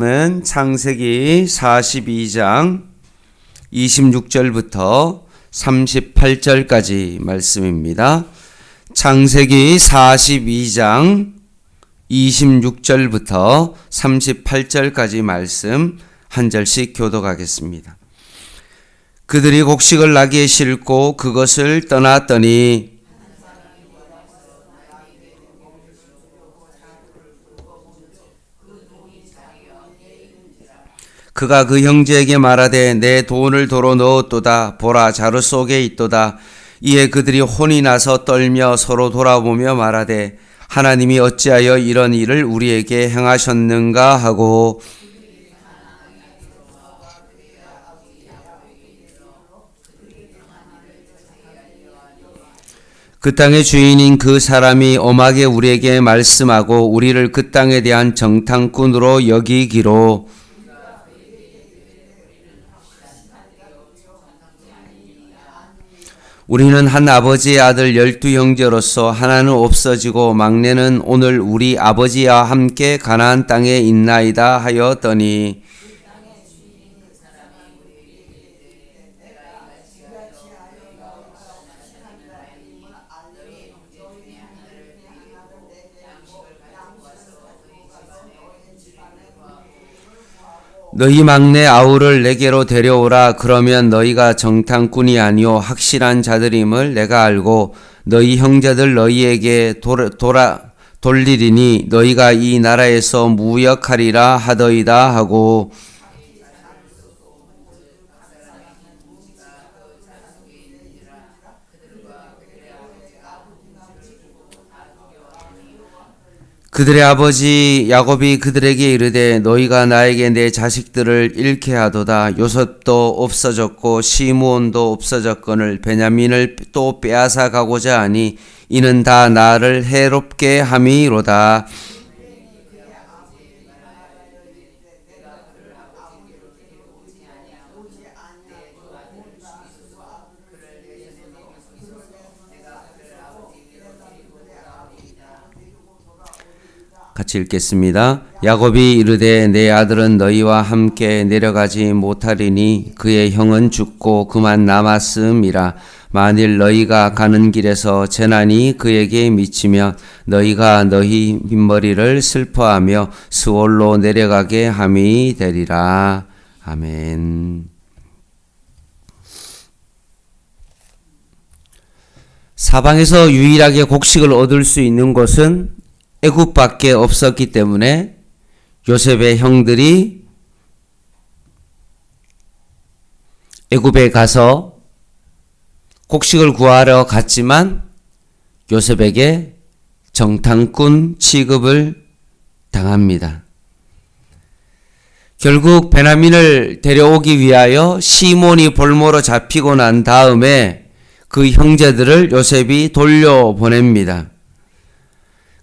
는 창세기 42장 26절부터 38절까지 말씀입니다. 창세기 42장 26절부터 38절까지 말씀 한 절씩 교독하겠습니다. 그들이 곡식을 나귀에 싣고 그것을 떠났더니 그가 그 형제에게 말하되 내 돈을 도로 넣었도다. 보라, 자루 속에 있도다. 이에 그들이 혼이 나서 떨며 서로 돌아보며 말하되 하나님이 어찌하여 이런 일을 우리에게 행하셨는가 하고, 그 땅의 주인인 그 사람이 엄하게 우리에게 말씀하고 우리를 그 땅에 대한 정탐꾼으로 여기기로 우리는 한 아버지의 아들 12형제로서 하나는 없어지고 막내는 오늘 우리 아버지와 함께 가나안 땅에 있나이다 하였더니, 너희 막내 아우를 내게로 데려오라. 그러면 너희가 정탐꾼이 아니오 확실한 자들임을 내가 알고 너희 형제들 너희에게 돌리리니 너희가 이 나라에서 무역하리라 하더이다 하고, 그들의 아버지 야곱이 그들에게 이르되 너희가 나에게 내 자식들을 잃게 하도다. 요셉도 없어졌고 시므온도 없어졌거늘 베냐민을 또 빼앗아 가고자 하니 이는 다 나를 해롭게 함이로다. 같이 읽겠습니다. 야곱이 이르되 내 아들은 너희와 함께 내려가지 못하리니 그의 형은 죽고 그만 남았음이라. 만일 너희가 가는 길에서 재난이 그에게 미치면 너희가 너희 빈머리를 슬퍼하며 스올로 내려가게 함이 되리라. 아멘. 사방에서 유일하게 곡식을 얻을 수 있는 곳은 애굽밖에 없었기 때문에 요셉의 형들이 애굽에 가서 곡식을 구하러 갔지만 요셉에게 정탐꾼 취급을 당합니다. 결국 베냐민을 데려오기 위하여 시몬이 볼모로 잡히고 난 다음에 그 형제들을 요셉이 돌려보냅니다.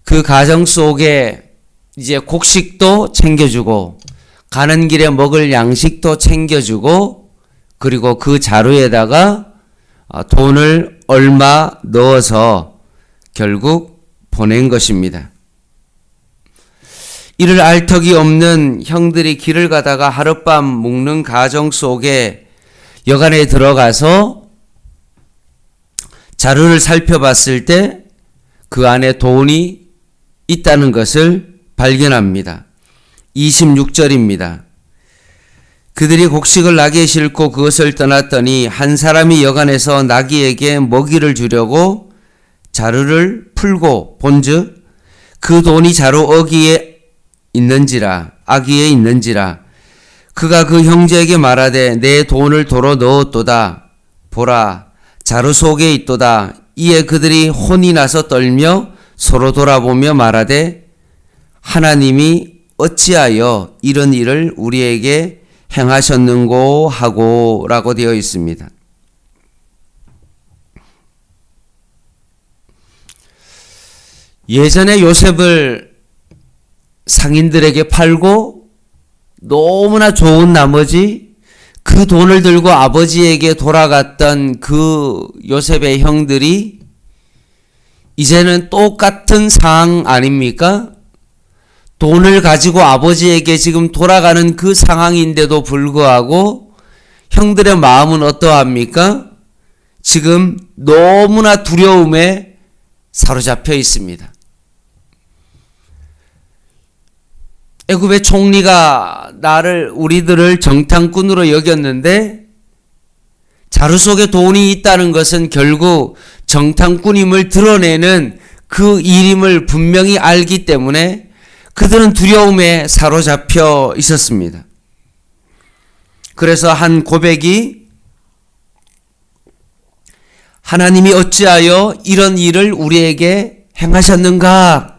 그 가정 속에 이제 곡식도 챙겨주고 가는 길에 먹을 양식도 챙겨주고 그리고 그 자루에다가 돈을 얼마 넣어서 결국 보낸 것입니다. 이를 알 턱이 없는 형들이 길을 가다가 하룻밤 묵는 가정 속에 여간에 들어가서 자루를 살펴봤을 때 그 안에 돈이 있다는 것을 발견합니다. 26절입니다. 그들이 곡식을 나귀에 싣고 그것을 떠났더니 한 사람이 여간에서 나귀에게 먹이를 주려고 자루를 풀고 본즉 그 돈이 자루 아기에 있는지라 그가 그 형제에게 말하되 내 돈을 도로 넣었도다. 보라, 자루 속에 있도다. 이에 그들이 혼이 나서 떨며 서로 돌아보며 말하되 하나님이 어찌하여 이런 일을 우리에게 행하셨는고 하고 라고 되어 있습니다. 예전에 요셉을 상인들에게 팔고 너무나 좋은 나머지 그 돈을 들고 아버지에게 돌아갔던 그 요셉의 형들이 이제는 똑같은 상황 아닙니까? 돈을 가지고 아버지에게 지금 돌아가는 그 상황인데도 불구하고 형들의 마음은 어떠합니까? 지금 너무나 두려움에 사로잡혀 있습니다. 애굽의 총리가 우리들을 정탐꾼으로 여겼는데 자루 속에 돈이 있다는 것은 결국 정탐꾼임을 드러내는 그 일임을 분명히 알기 때문에 그들은 두려움에 사로잡혀 있었습니다. 그래서 한 고백이 하나님이 어찌하여 이런 일을 우리에게 행하셨는가?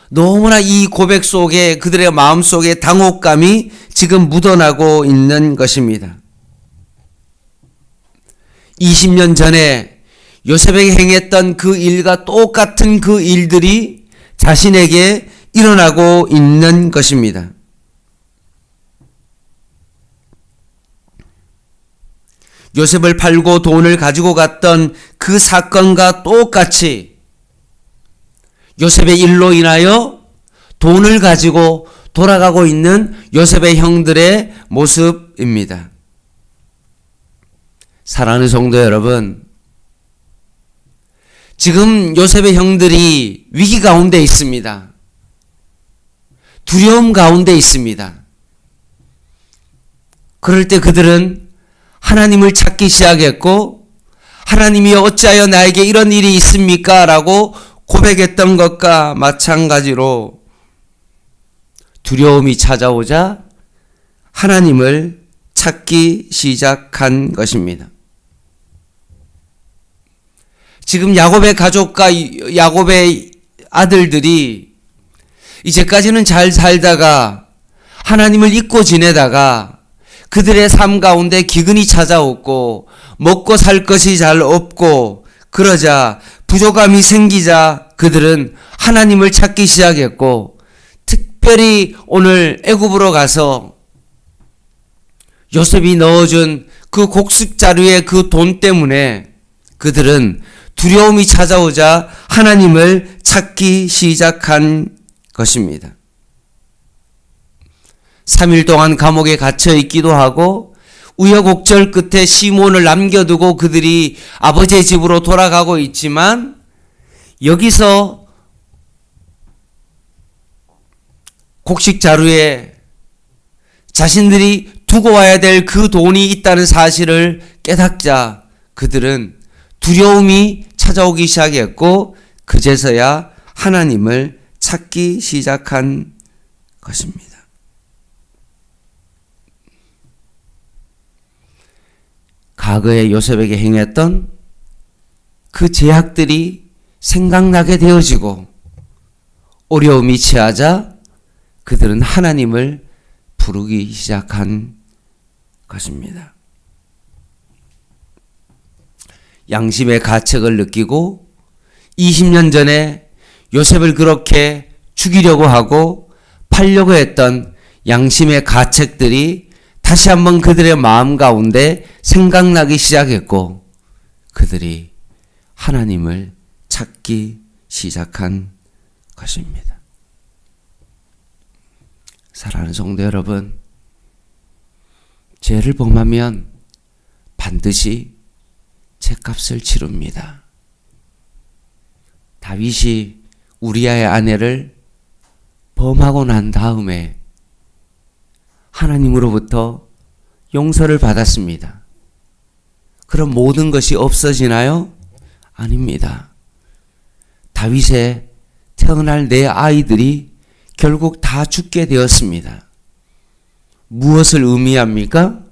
너무나 이 고백 속에 그들의 마음 속에 당혹감이 지금 묻어나고 있는 것입니다. 20년 전에 요셉에게 행했던 그 일과 똑같은 그 일들이 자신에게 일어나고 있는 것입니다. 요셉을 팔고 돈을 가지고 갔던 그 사건과 똑같이 요셉의 일로 인하여 돈을 가지고 돌아가고 있는 요셉의 형들의 모습입니다. 사랑하는 성도 여러분, 지금 요셉의 형들이 위기 가운데 있습니다. 두려움 가운데 있습니다. 그럴 때 그들은 하나님을 찾기 시작했고, 하나님이 어찌하여 나에게 이런 일이 있습니까? 라고 고백했던 것과 마찬가지로 두려움이 찾아오자 하나님을 찾기 시작한 것입니다. 지금 야곱의 가족과 야곱의 아들들이 이제까지는 잘 살다가 하나님을 잊고 지내다가 그들의 삶 가운데 기근이 찾아왔고 먹고 살 것이 잘 없고 그러자 부족함이 생기자 그들은 하나님을 찾기 시작했고, 특별히 오늘 애굽으로 가서 요셉이 넣어준 그 곡식 자루의 그 돈 때문에 그들은 두려움이 찾아오자 하나님을 찾기 시작한 것입니다. 3일 동안 감옥에 갇혀 있기도 하고 우여곡절 끝에 시몬을 남겨두고 그들이 아버지의 집으로 돌아가고 있지만, 여기서 곡식 자루에 자신들이 두고 와야 될 그 돈이 있다는 사실을 깨닫자 그들은 두려움이 찾아오기 시작했고 그제서야 하나님을 찾기 시작한 것입니다. 과거에 요셉에게 행했던 그 죄악들이 생각나게 되어지고 어려움이 취하자 그들은 하나님을 부르기 시작한 것입니다. 양심의 가책을 느끼고 20년 전에 요셉을 그렇게 죽이려고 하고 팔려고 했던 양심의 가책들이 다시 한번 그들의 마음 가운데 생각나기 시작했고 그들이 하나님을 찾기 시작한 것입니다. 사랑하는 성도 여러분, 죄를 범하면 반드시 죄값을 치릅니다. 다윗이 우리아의 아내를 범하고 난 다음에 하나님으로부터 용서를 받았습니다. 그럼 모든 것이 없어지나요? 아닙니다. 다윗의 태어날 네 아이들이 결국 다 죽게 되었습니다. 무엇을 의미합니까?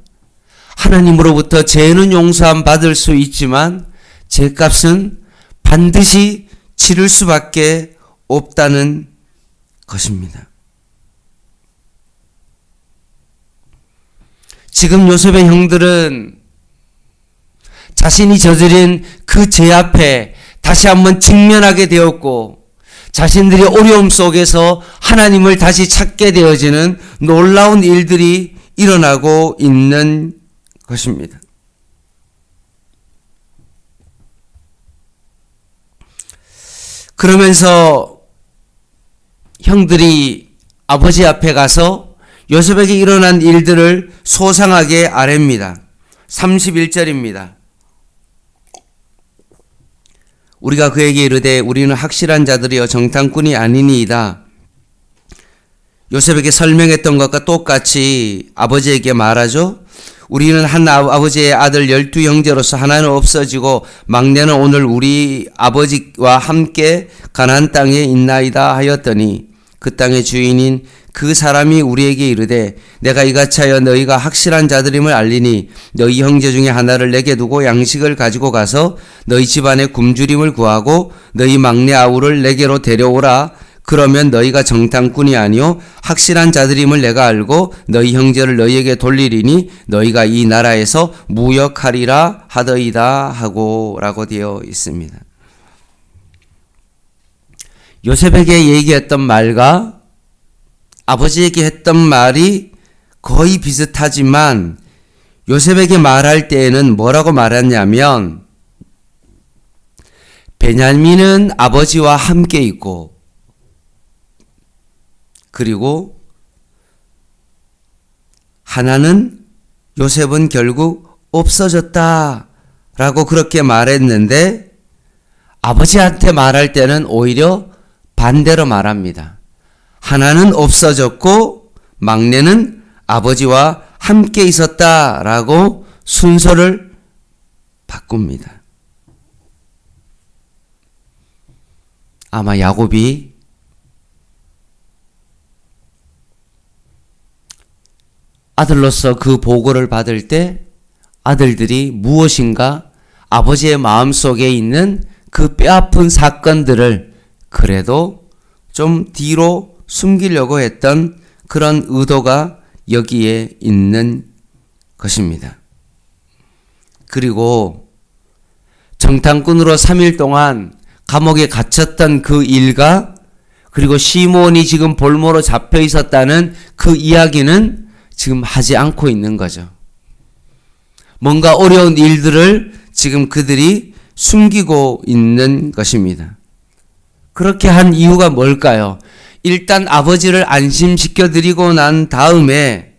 하나님으로부터 죄는 용서함 받을 수 있지만 죄값은 반드시 치를 수밖에 없다는 것입니다. 지금 요셉의 형들은 자신이 저지른 그 죄 앞에 다시 한번 직면하게 되었고 자신들이 어려움 속에서 하나님을 다시 찾게 되어지는 놀라운 일들이 일어나고 있는 것입니다. 그러면서 형들이 아버지 앞에 가서 요셉에게 일어난 일들을 소상하게 아뢰입니다. 31절입니다. 우리가 그에게 이르되 우리는 확실한 자들이여 정탐꾼이 아니니이다. 요셉에게 설명했던 것과 똑같이 아버지에게 말하죠. 우리는 한 아버지의 아들 12형제로서 하나는 없어지고 막내는 오늘 우리 아버지와 함께 가나안 땅에 있나이다 하였더니 그 땅의 주인인 그 사람이 우리에게 이르되 내가 이같이 하여 너희가 확실한 자들임을 알리니 너희 형제 중에 하나를 내게 두고 양식을 가지고 가서 너희 집안에 굶주림을 구하고 너희 막내 아우를 내게로 데려오라. 그러면 너희가 정탐꾼이 아니요 확실한 자들임을 내가 알고 너희 형제를 너희에게 돌리리니 너희가 이 나라에서 무역하리라 하더이다 하고 라고 되어 있습니다. 요셉에게 얘기했던 말과 아버지에게 했던 말이 거의 비슷하지만 요셉에게 말할 때에는 뭐라고 말했냐면 베냐민은 아버지와 함께 있고 그리고 하나는 요셉은 결국 없어졌다 라고 그렇게 말했는데 아버지한테 말할 때는 오히려 반대로 말합니다. 하나는 없어졌고 막내는 아버지와 함께 있었다 라고 순서를 바꿉니다. 아마 야곱이 아들로서 그 보고를 받을 때 아들들이 무엇인가 아버지의 마음속에 있는 그 뼈아픈 사건들을 그래도 좀 뒤로 숨기려고 했던 그런 의도가 여기에 있는 것입니다. 그리고 정탐꾼으로 3일 동안 감옥에 갇혔던 그 일과 그리고 시몬이 지금 볼모로 잡혀 있었다는 그 이야기는 지금 하지 않고 있는 거죠. 뭔가 어려운 일들을 지금 그들이 숨기고 있는 것입니다. 그렇게 한 이유가 뭘까요? 일단 아버지를 안심시켜 드리고 난 다음에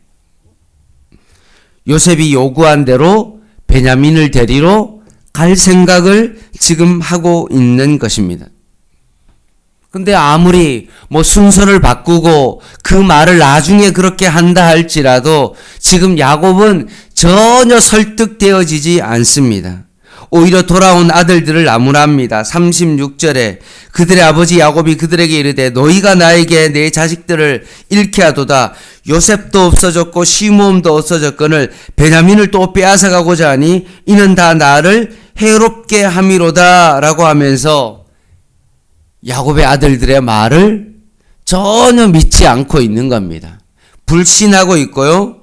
요셉이 요구한 대로 베냐민을 데리러 갈 생각을 지금 하고 있는 것입니다. 근데 아무리 순서를 바꾸고 그 말을 나중에 그렇게 한다 할지라도 지금 야곱은 전혀 설득되어지지 않습니다. 오히려 돌아온 아들들을 나무랍니다. 36절에 그들의 아버지 야곱이 그들에게 이르되 너희가 나에게 내 자식들을 잃게 하도다. 요셉도 없어졌고 시므온도 없어졌거늘 베냐민을 또 빼앗아가고자 하니 이는 다 나를 해롭게 함이로다 라고 하면서 야곱의 아들들의 말을 전혀 믿지 않고 있는 겁니다. 불신하고 있고요.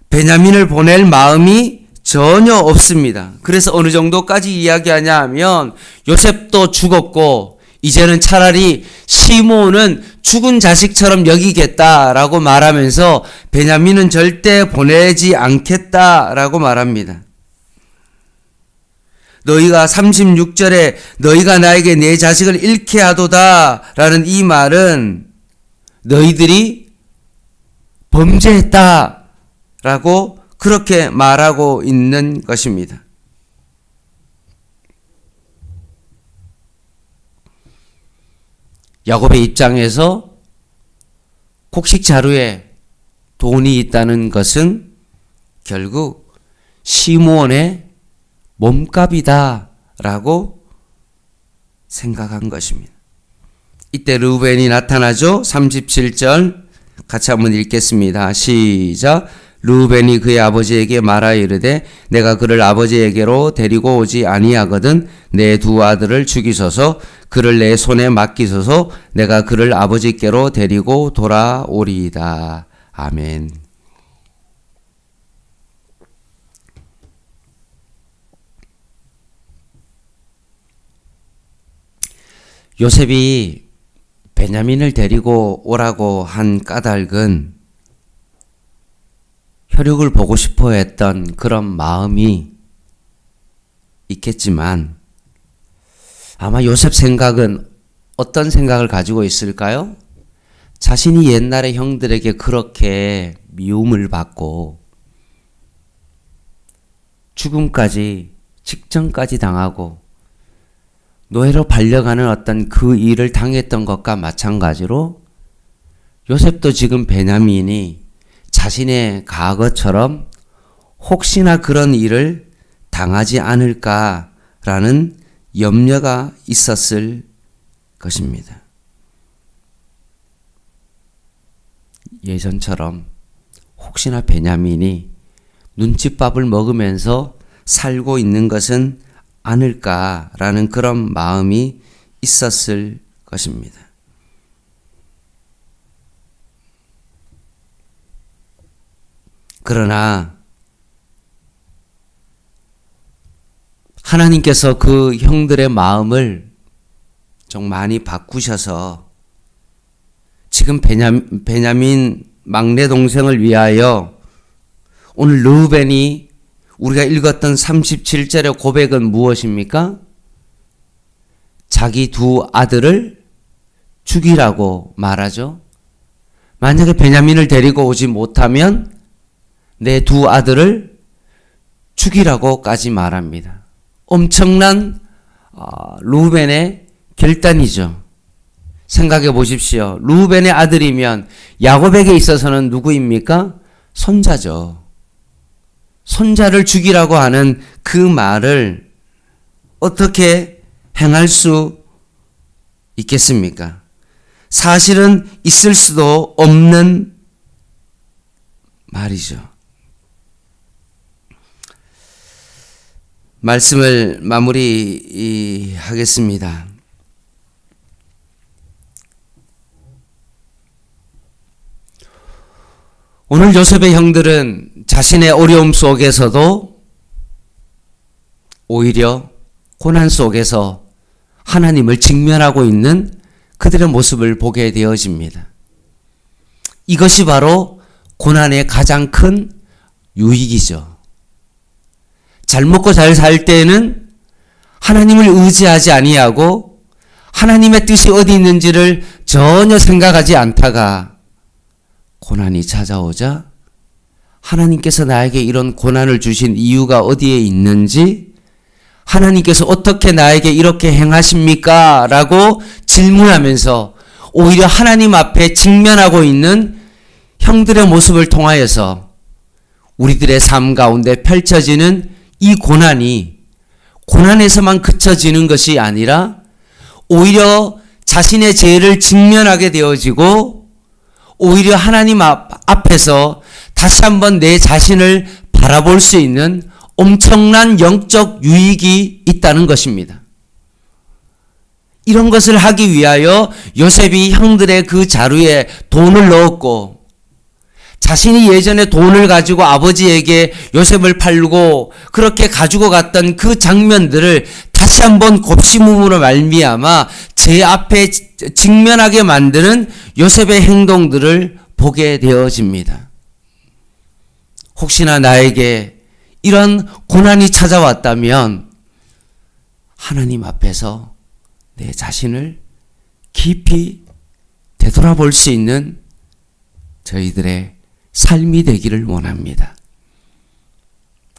베냐민을 보낼 마음이 전혀 없습니다. 그래서 어느 정도까지 이야기하냐 하면 요셉도 죽었고 이제는 차라리 시므온은 죽은 자식처럼 여기겠다라고 말하면서 베냐민은 절대 보내지 않겠다라고 말합니다. 너희가 36절에 너희가 나에게 내 자식을 잃게 하도다 라는 이 말은 너희들이 범죄했다 라고 그렇게 말하고 있는 것입니다. 야곱의 입장에서 곡식 자루에 돈이 있다는 것은 결국 시므온의 몸값이다 라고 생각한 것입니다. 이때 르우벤이 나타나죠. 37절 같이 한번 읽겠습니다. 시작. 르우벤이 그의 아버지에게 말하여 이르되 내가 그를 아버지에게로 데리고 오지 아니하거든 내 두 아들을 죽이소서 그를 내 손에 맡기소서 내가 그를 아버지께로 데리고 돌아오리이다. 아멘. 요셉이 베냐민을 데리고 오라고 한 까닭은 혈육을 보고 싶어 했던 그런 마음이 있겠지만 아마 요셉 생각은 어떤 생각을 가지고 있을까요? 자신이 옛날에 형들에게 그렇게 미움을 받고 죽음까지, 직전까지 당하고 노예로 발려가는 어떤 그 일을 당했던 것과 마찬가지로 요셉도 지금 베냐민이 자신의 과거처럼 혹시나 그런 일을 당하지 않을까라는 염려가 있었을 것입니다. 예전처럼 혹시나 베냐민이 눈칫밥을 먹으면서 살고 있는 것은 않을까라는 그런 마음이 있었을 것입니다. 그러나 하나님께서 그 형들의 마음을 좀 많이 바꾸셔서 지금 베냐민 막내 동생을 위하여 오늘 르우벤이 우리가 읽었던 37절의 고백은 무엇입니까? 자기 두 아들을 죽이라고 말하죠. 만약에 베냐민을 데리고 오지 못하면 내 두 아들을 죽이라고까지 말합니다. 엄청난 르우벤의 결단이죠. 생각해 보십시오. 르우벤의 아들이면 야곱에게 있어서는 누구입니까? 손자죠. 손자를 죽이라고 하는 그 말을 어떻게 행할 수 있겠습니까? 사실은 있을 수도 없는 말이죠. 말씀을 마무리하겠습니다. 오늘 요셉의 형들은 자신의 어려움 속에서도 오히려 고난 속에서 하나님을 직면하고 있는 그들의 모습을 보게 되어집니다. 이것이 바로 고난의 가장 큰 유익이죠. 잘 먹고 잘 살 때에는 하나님을 의지하지 아니하고 하나님의 뜻이 어디 있는지를 전혀 생각하지 않다가 고난이 찾아오자 하나님께서 나에게 이런 고난을 주신 이유가 어디에 있는지, 하나님께서 어떻게 나에게 이렇게 행하십니까? 라고 질문하면서 오히려 하나님 앞에 직면하고 있는 형들의 모습을 통하여서 우리들의 삶 가운데 펼쳐지는 이 고난이 고난에서만 그쳐지는 것이 아니라 오히려 자신의 죄를 직면하게 되어지고 오히려 하나님 앞에서 다시 한번 내 자신을 바라볼 수 있는 엄청난 영적 유익이 있다는 것입니다. 이런 것을 하기 위하여 요셉이 형들의 그 자루에 돈을 넣었고 자신이 예전에 돈을 가지고 아버지에게 요셉을 팔고 그렇게 가지고 갔던 그 장면들을 다시 한번 곱씹음으로 말미암아 제 앞에 직면하게 만드는 요셉의 행동들을 보게 되어집니다. 혹시나 나에게 이런 고난이 찾아왔다면 하나님 앞에서 내 자신을 깊이 되돌아볼 수 있는 저희들의 삶이 되기를 원합니다.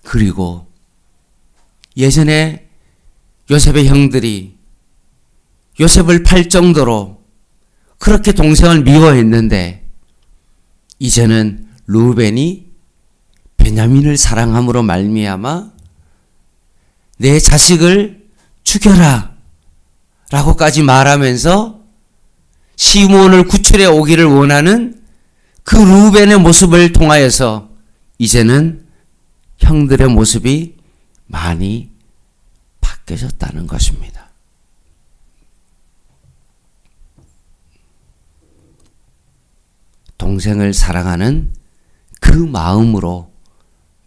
그리고 예전에 요셉의 형들이 요셉을 팔 정도로 그렇게 동생을 미워했는데 이제는 르우벤이 베냐민을 사랑함으로 말미암아 내 자식을 죽여라 라고까지 말하면서 시므온을 구출해 오기를 원하는 그 르우벤의 모습을 통하여서 이제는 형들의 모습이 많이 바뀌어졌다는 것입니다. 동생을 사랑하는 그 마음으로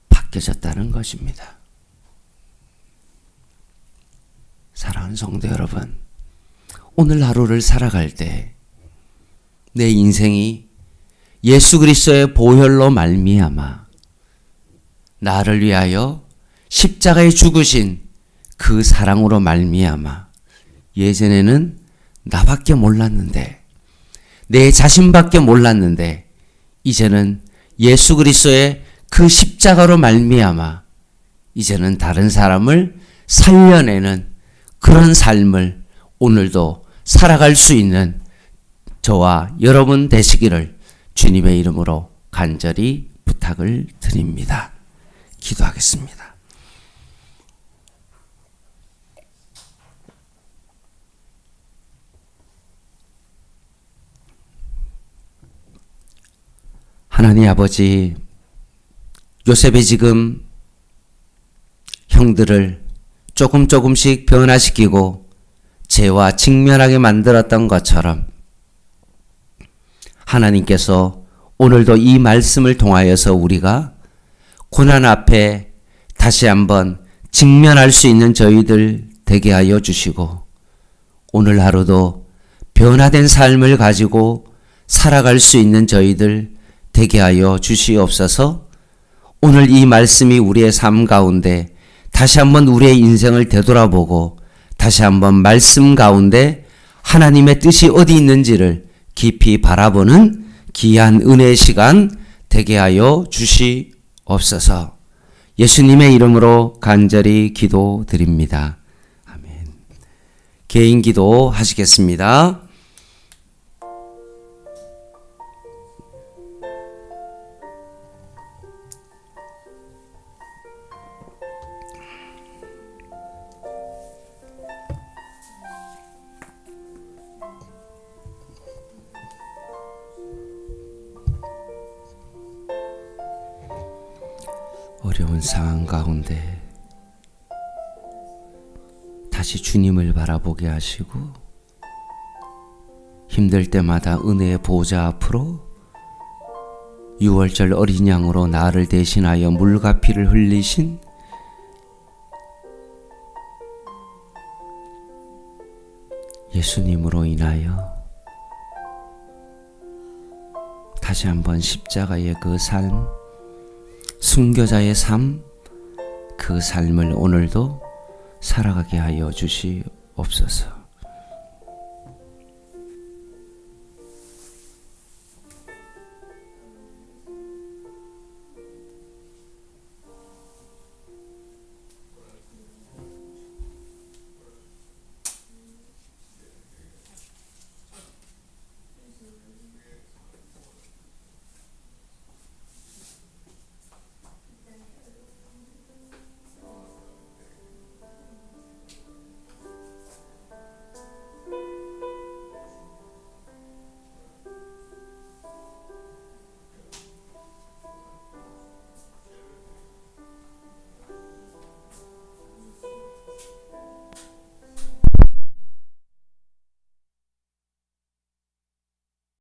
바뀌어졌다는 것입니다. 사랑하는 성도 여러분, 오늘 하루를 살아갈 때 내 인생이 예수 그리스도의 보혈로 말미암아 나를 위하여 십자가에 죽으신 그 사랑으로 말미암아 예전에는 나밖에 몰랐는데, 내 자신밖에 몰랐는데 이제는 예수 그리스도의 그 십자가로 말미암아 이제는 다른 사람을 살려내는 그런 삶을 오늘도 살아갈 수 있는 저와 여러분 되시기를 주님의 이름으로 간절히 부탁을 드립니다. 기도하겠습니다. 하나님 아버지, 요셉이 지금 형들을 조금씩 변화시키고 죄와 직면하게 만들었던 것처럼 하나님께서 오늘도 이 말씀을 통하여서 우리가 고난 앞에 다시 한번 직면할 수 있는 저희들 되게 하여 주시고, 오늘 하루도 변화된 삶을 가지고 살아갈 수 있는 저희들 되게 하여 주시옵소서. 오늘 이 말씀이 우리의 삶 가운데 다시 한번 우리의 인생을 되돌아보고 다시 한번 말씀 가운데 하나님의 뜻이 어디 있는지를 깊이 바라보는 귀한 은혜의 시간 되게 하여 주시옵소서. 예수님의 이름으로 간절히 기도드립니다. 아멘. 개인 기도 하시겠습니다. 어려운 상황 가운데 다시 주님을 바라보게 하시고, 힘들 때마다 은혜의 보좌 앞으로 유월절 어린 양으로 나를 대신하여 물과 피를 흘리신 예수님으로 인하여 다시 한번 십자가의 그 삶, 순교자의 삶, 그 삶을 오늘도 살아가게 하여 주시옵소서.